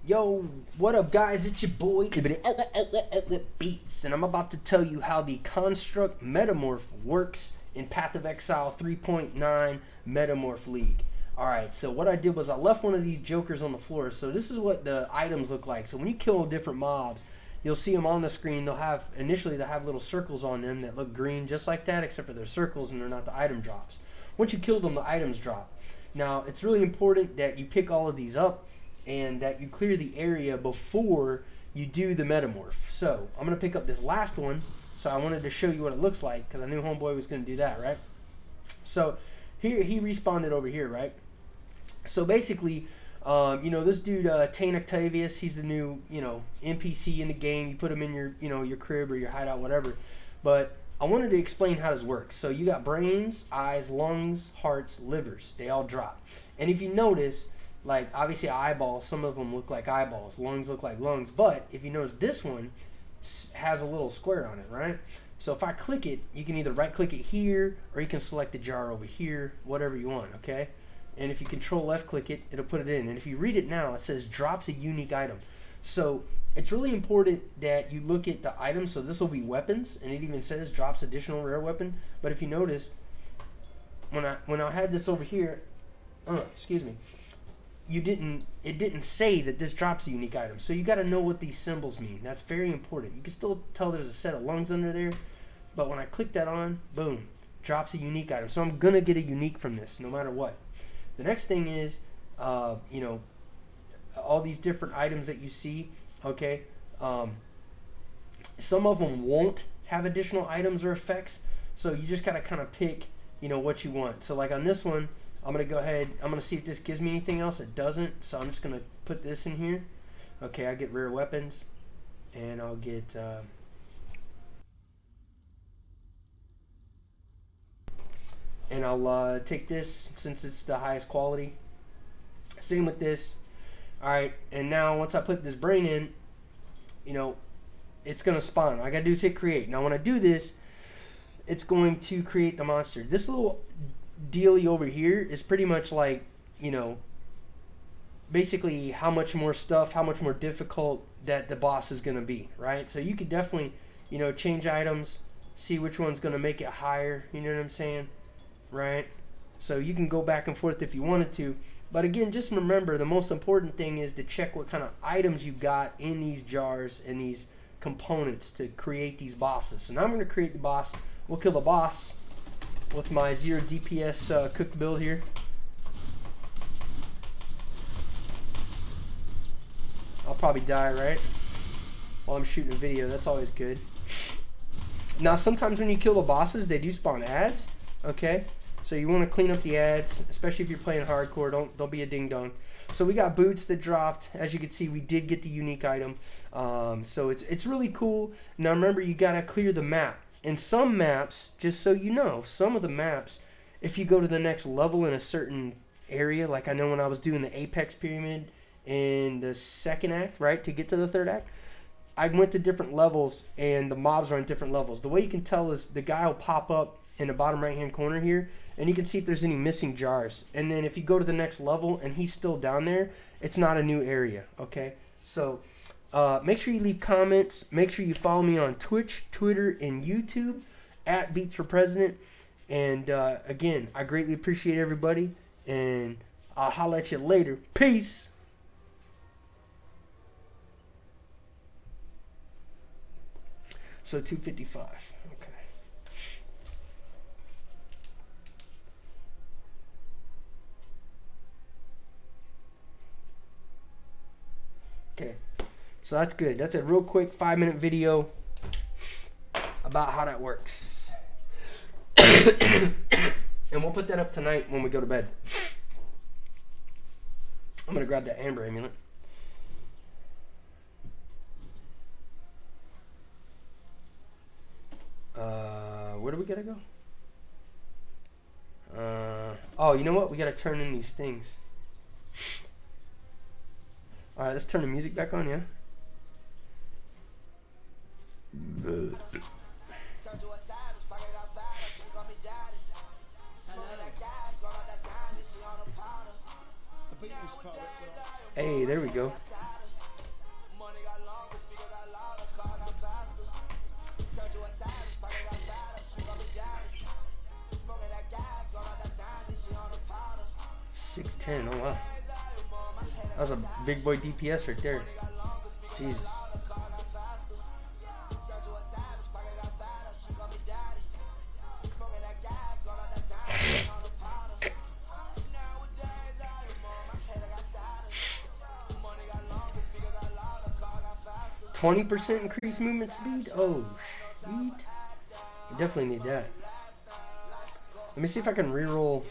Yo, what up guys, it's your boy Beats, and I'm about to tell you how the construct Metamorph works in Path of Exile 3.9 Metamorph League. Alright, so what I did was I left one of these jokers on the floor. So this is what the items look like. So when you kill different mobs, you'll see them on the screen. Initially they'll have little circles on them that look green just like that, except for they're circles and they're not the item drops. Once you kill them, the items drop. Now it's really important that you pick all of these up and that you clear the area before you do the Metamorph. So I'm going to pick up this last one. So I wanted to show you what it looks like because I knew homeboy was going to do that, right? So here he respawned over here, right? So basically, this dude Tane Octavius, he's the new NPC in the game. You put him in your your crib or your hideout, whatever. But I wanted to explain how this works. So you got brains, eyes, lungs, hearts, livers. They all drop. And if you notice, like obviously eyeballs, some of them look like eyeballs, lungs look like lungs, but if you notice this one has a little square on it, right? So if I click it, you can either right click it here or you can select the jar over here, whatever you want, okay? And if you control left click it, it'll put it in. And if you read it now, it says drops a unique item. So it's really important that you look at the items. So this will be weapons, and it even says drops additional rare weapon. But if you notice, when I had this over here, excuse me, it didn't say that this drops a unique item. So you got to know what these symbols mean. That's very important. You can still tell there's a set of lungs under there, but when I click that on, boom, drops a unique item. So I'm gonna get a unique from this no matter what. The next thing is all these different items that you see, okay, some of them won't have additional items or effects, so you just gotta kind of pick what you want. So like on this one, I'm going to go ahead, I'm going to see if this gives me anything else. It doesn't, so I'm just going to put this in here. Okay, I get rare weapons, and I'll get, and I'll take this since it's the highest quality. Same with this. Alright, and now once I put this brain in, it's going to spawn. All I got to do is hit create. Now when I do this, it's going to create the monster. This little dealy over here is pretty much like basically how much more difficult that the boss is going to be, right? So you could definitely change items, see which one's going to make it higher, you know what I'm saying, right? So you can go back and forth if you wanted to, but again, just remember the most important thing is to check what kind of items you got in these jars and these components to create these bosses. So now I'm going to create the boss. We'll kill the boss with my 0 DPS cooked build here. I'll probably die, right? While I'm shooting a video. That's always good. Now, sometimes when you kill the bosses, they do spawn ads. Okay? So you want to clean up the ads, especially if you're playing hardcore. Don't be a ding-dong. So we got boots that dropped. As you can see, we did get the unique item. So it's really cool. Now, remember, you got to clear the map. In some maps, just so you know, some of the maps, if you go to the next level in a certain area, like I know when I was doing the Apex Pyramid in the second act, right, to get to the third act, I went to different levels and the mobs are on different levels. The way you can tell is the guy will pop up in the bottom right hand corner here, and you can see if there's any missing jars. And then if you go to the next level and he's still down there, it's not a new area, okay? So make sure you leave comments. Make sure you follow me on Twitch, Twitter, and YouTube at Beats for President. And again, I greatly appreciate everybody. And I'll holler at you later. Peace. So 255. Okay. Okay. So that's good. That's a real quick 5-minute video about how that works. And we'll put that up tonight when we go to bed. I'm going to grab that amber amulet. Where do we got to go? Oh, you know what? We got to turn in these things. Alright, let's turn the music back on, yeah? Hey, there we go. 6'10". Oh wow. That was a big boy DPS right there. Jesus. %20 increased movement speed? Oh, sweet. I definitely need that. Let me see if I can reroll